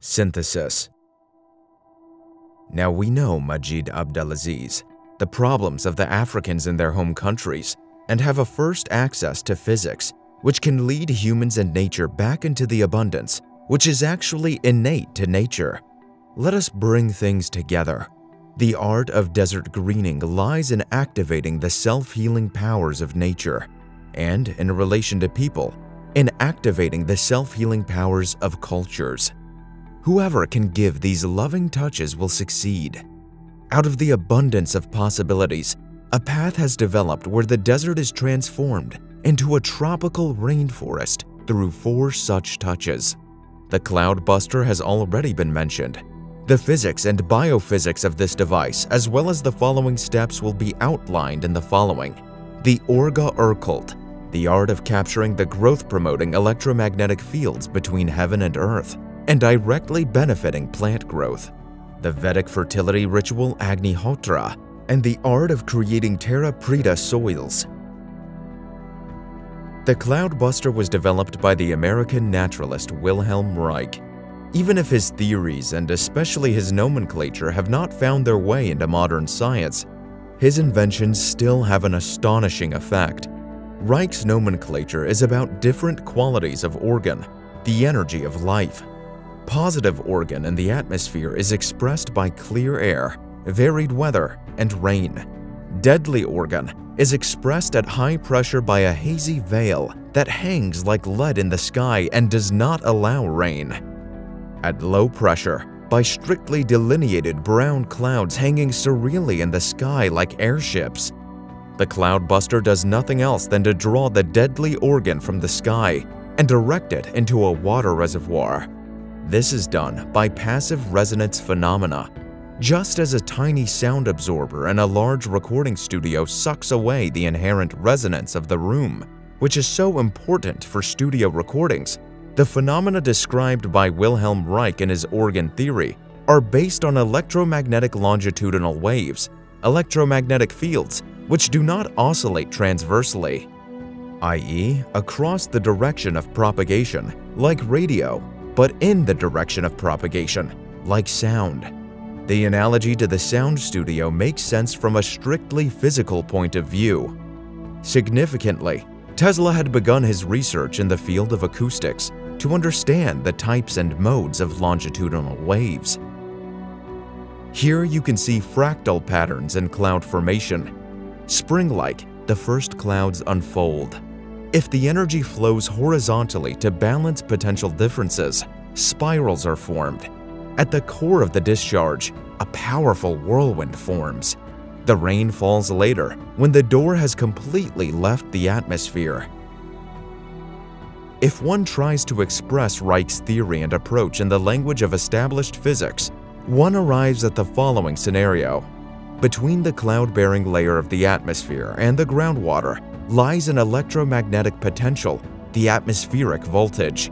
Synthesis. Now we know, Majid Abdelaziz, the problems of the Africans in their home countries and have a first access to physics, which can lead humans and nature back into the abundance, which is actually innate to nature. Let us bring things together. The art of desert greening lies in activating the self-healing powers of nature, and in relation to people, in activating the self-healing powers of cultures. Whoever can give these loving touches will succeed. Out of the abundance of possibilities, a path has developed where the desert is transformed into a tropical rainforest through 4 such touches. The Cloudbuster has already been mentioned. The physics and biophysics of this device, as well as the following steps, will be outlined in the following. The Orgone, the art of capturing the growth-promoting electromagnetic fields between heaven and earth, and directly benefiting plant growth. The Vedic fertility ritual Agnihotra, and the art of creating Terra Preta soils. The Cloudbuster was developed by the American naturalist Wilhelm Reich. Even if his theories and especially his nomenclature have not found their way into modern science, his inventions still have an astonishing effect. Reich's nomenclature is about different qualities of orgone, the energy of life. Positive orgone in the atmosphere is expressed by clear air, varied weather, and rain. Deadly orgone is expressed at high pressure by a hazy veil that hangs like lead in the sky and does not allow rain. At low pressure, by strictly delineated brown clouds hanging surreally in the sky like airships. The Cloudbuster does nothing else than to draw the deadly orgone from the sky and direct it into a water reservoir. This is done by passive resonance phenomena. Just as a tiny sound absorber in a large recording studio sucks away the inherent resonance of the room, which is so important for studio recordings, the phenomena described by Wilhelm Reich in his orgone theory are based on electromagnetic longitudinal waves, electromagnetic fields, which do not oscillate transversely, i.e., across the direction of propagation, like radio, but in the direction of propagation, like sound. The analogy to the sound studio makes sense from a strictly physical point of view. Significantly, Tesla had begun his research in the field of acoustics to understand the types and modes of longitudinal waves. Here you can see fractal patterns in cloud formation. Spring-like, the first clouds unfold. If the energy flows horizontally to balance potential differences, spirals are formed. At the core of the discharge, a powerful whirlwind forms. The rain falls later, when the DOR has completely left the atmosphere. If one tries to express Reich's theory and approach in the language of established physics, one arrives at the following scenario. Between the cloud-bearing layer of the atmosphere and the groundwater lies an electromagnetic potential, the atmospheric voltage.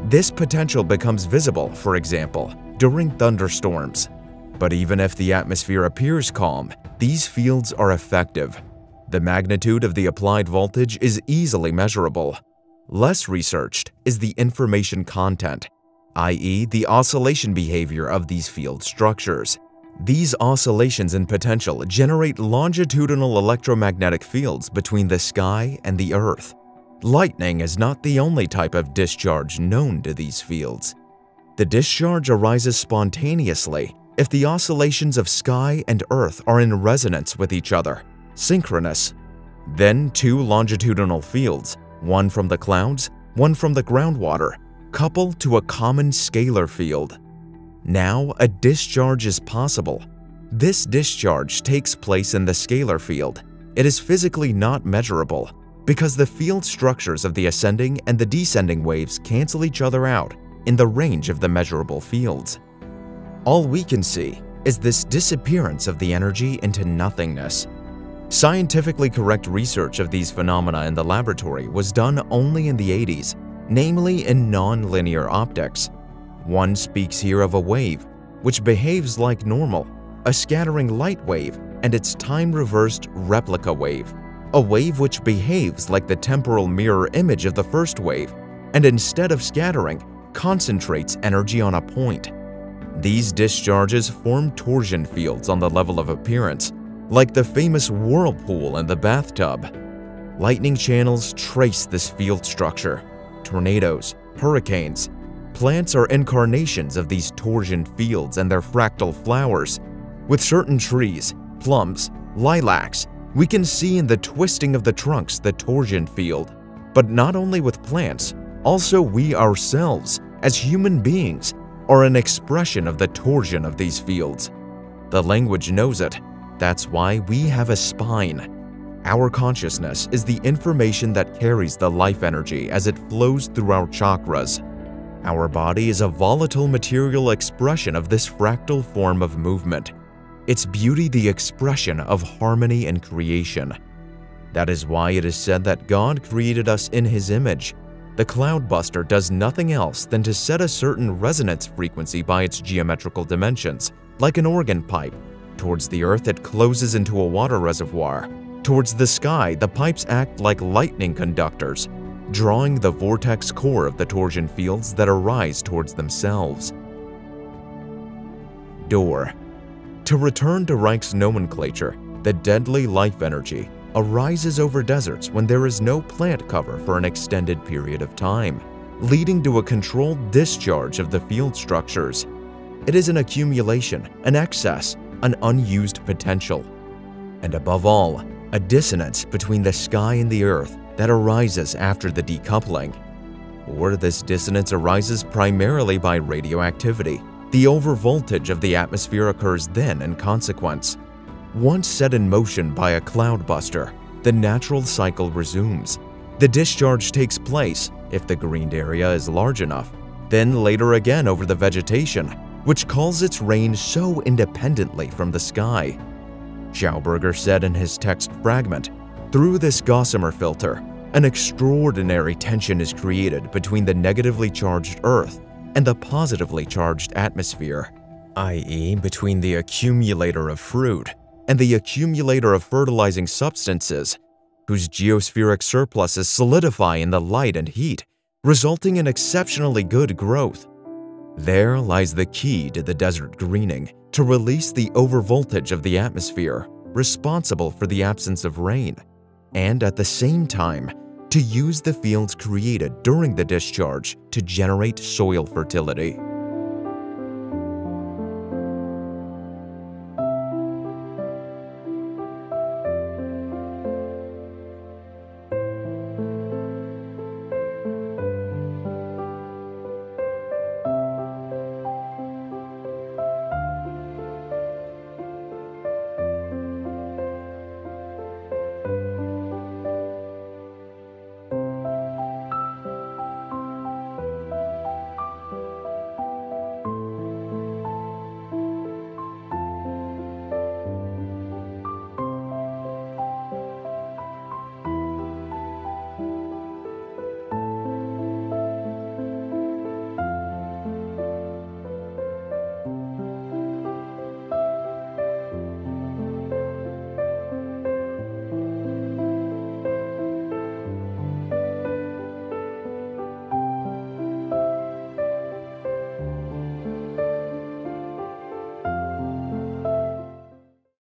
This potential becomes visible, for example, during thunderstorms. But even if the atmosphere appears calm, these fields are effective. The magnitude of the applied voltage is easily measurable. Less researched is the information content, i.e., the oscillation behavior of these field structures. These oscillations in potential generate longitudinal electromagnetic fields between the sky and the earth. Lightning is not the only type of discharge known to these fields. The discharge arises spontaneously if the oscillations of sky and earth are in resonance with each other, synchronous. Then 2 longitudinal fields, one from the clouds, one from the groundwater, couple to a common scalar field. Now a discharge is possible. This discharge takes place in the scalar field. It is physically not measurable because the field structures of the ascending and the descending waves cancel each other out in the range of the measurable fields. All we can see is this disappearance of the energy into nothingness. Scientifically correct research of these phenomena in the laboratory was done only in the 80s, namely in non-linear optics. One speaks here of a wave, which behaves like normal, a scattering light wave, and its time-reversed replica wave, a wave which behaves like the temporal mirror image of the first wave, and instead of scattering, concentrates energy on a point. These discharges form torsion fields on the level of appearance, like the famous whirlpool in the bathtub. Lightning channels trace this field structure. Tornadoes, hurricanes, plants are incarnations of these torsion fields and their fractal flowers. With certain trees, plums, lilacs, we can see in the twisting of the trunks the torsion field. But not only with plants, also we ourselves, as human beings, are an expression of the torsion of these fields. The language knows it. That's why we have a spine. Our consciousness is the information that carries the life energy as it flows through our chakras. Our body is a volatile material expression of this fractal form of movement. Its beauty the expression of harmony and creation. That is why it is said that God created us in His image. The Cloudbuster does nothing else than to set a certain resonance frequency by its geometrical dimensions, like an organ pipe. Towards the earth, it closes into a water reservoir. Towards the sky, the pipes act like lightning conductors, drawing the vortex core of the torsion fields that arise towards themselves. DOR. To return to Reich's nomenclature, the deadly life energy arises over deserts when there is no plant cover for an extended period of time, leading to a controlled discharge of the field structures. It is an accumulation, an excess, an unused potential, and above all, a dissonance between the sky and the earth that arises after the decoupling. Or this dissonance arises primarily by radioactivity. The overvoltage of the atmosphere occurs then in consequence. Once set in motion by a cloudbuster, the natural cycle resumes. The discharge takes place, if the greened area is large enough, then later again over the vegetation, which calls its rain so independently from the sky. Schauberger said in his text fragment, "Through this Gossamer filter, an extraordinary tension is created between the negatively charged Earth and the positively charged atmosphere, i.e. between the accumulator of fruit and the accumulator of fertilizing substances, whose geospheric surpluses solidify in the light and heat, resulting in exceptionally good growth. There lies the key to the desert greening, to release the overvoltage of the atmosphere, responsible for the absence of rain, and at the same time, to use the fields created during the discharge to generate soil fertility."